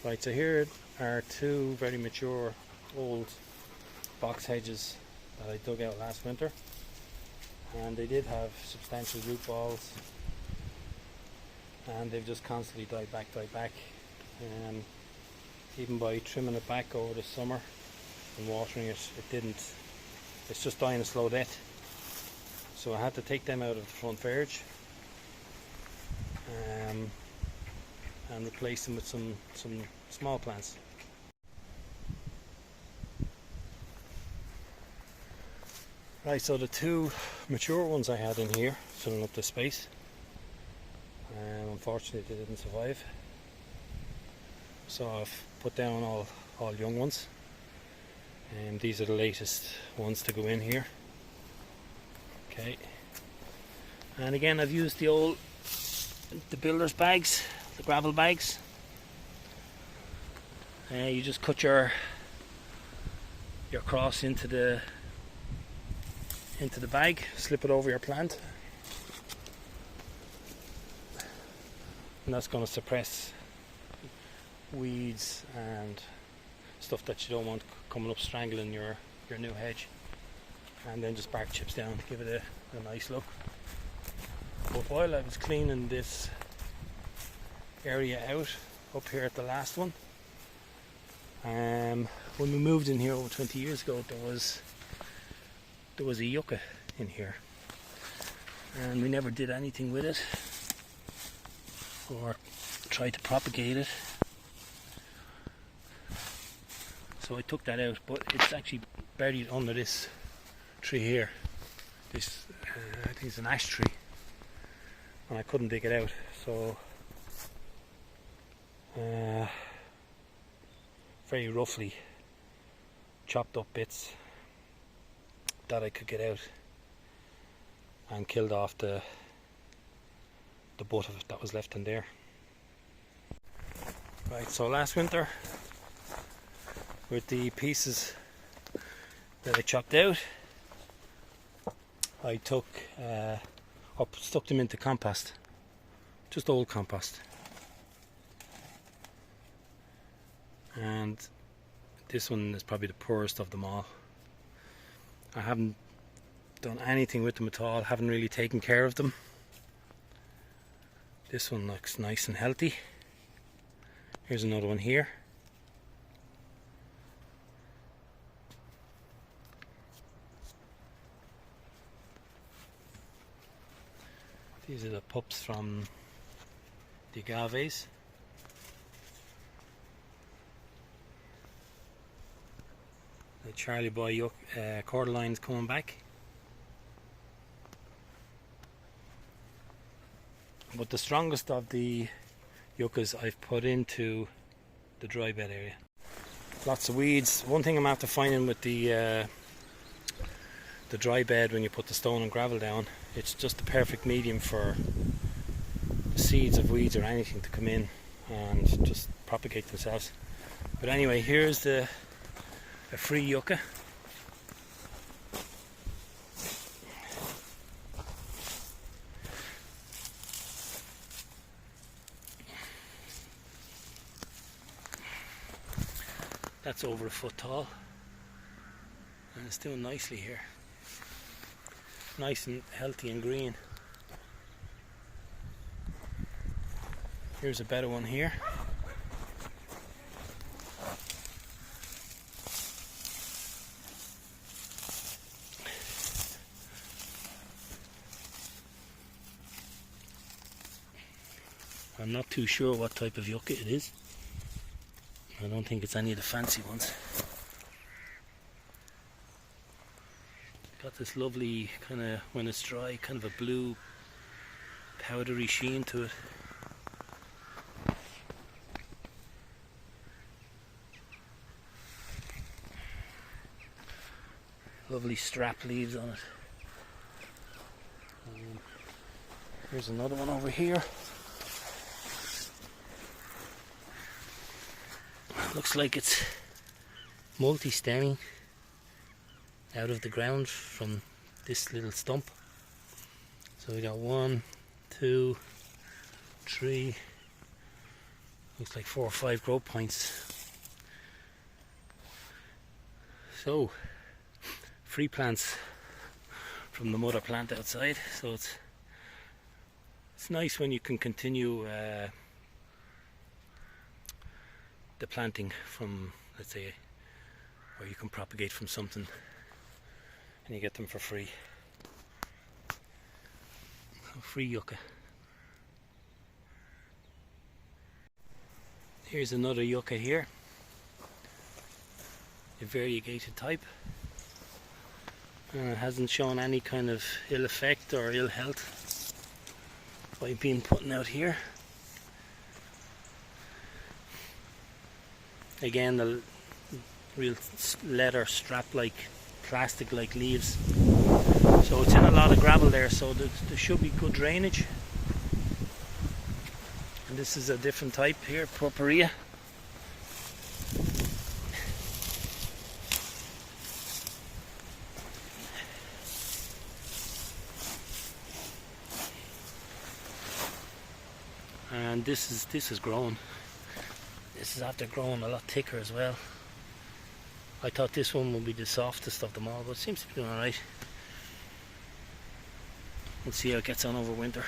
Right, so here are two very mature old box hedges that I dug out last winter, and they did have substantial root balls, and they've just constantly died back. Even by trimming it back over the summer and watering it, it's just dying a slow death. So I had to take them out of the front verge and replace them with some small plants. Right, so the two mature ones I had in here filling up the space, unfortunately they didn't survive, so I've put down all young ones, and these are the latest ones to go in here. Okay, and again I've used the builder's bags, the gravel bags. You just cut your cross into the bag, slip it over your plant, and that's going to suppress weeds and stuff that you don't want coming up strangling your new hedge. And then just bark chips down to give it a nice look. But while I was cleaning this area out up here at the last one, when we moved in here over 20 years ago, there was a yucca in here, and we never did anything with it or tried to propagate it. So I took that out, but it's actually buried under this tree here. This I think it's an ash tree, and I couldn't dig it out, so very roughly chopped up bits that I could get out and killed off the butt of it that was left in there. Right, so last winter, with the pieces that I chopped out, I took stuck them into compost, just old compost, and this one is probably the poorest of them all. I haven't done anything with them at all, haven't really taken care of them. This one looks nice and healthy. Here's another one here. These are the pups from the agaves. The Charlie Boy Cordeline's coming back. But the strongest of the yuccas I've put into the dry bed area. Lots of weeds. One thing I'm after finding with the dry bed, when you put the stone and gravel down, it's just the perfect medium for the seeds of weeds or anything to come in and just propagate themselves. But anyway, here's a free yucca. That's over a foot tall, and it's doing nicely here. Nice and healthy and green. Here's a better one here. I'm not too sure what type of yucca it is. I don't think it's any of the fancy ones. Got this lovely kind of, when it's dry, kind of a blue powdery sheen to it. Lovely strap leaves on it. Here's another one over here. Looks like it's multi-stemming out of the ground from this little stump. So we got 1, 2, 3, Looks like 4 or 5 growth points. So, free plants from the mother plant outside. So it's nice when you can continue the planting from, let's say, where you can propagate from something and you get them for free. So free yucca. Here's another yucca here, a variegated type, and it hasn't shown any kind of ill effect or ill health by being put out here. Again, the real leather strap-like, plastic-like leaves. So it's in a lot of gravel there, so there should be good drainage. And this is a different type here, purpurea. And this is grown. This is after growing a lot thicker as well. I thought this one would be the softest of them all, but it seems to be doing alright. We'll see how it gets on over winter.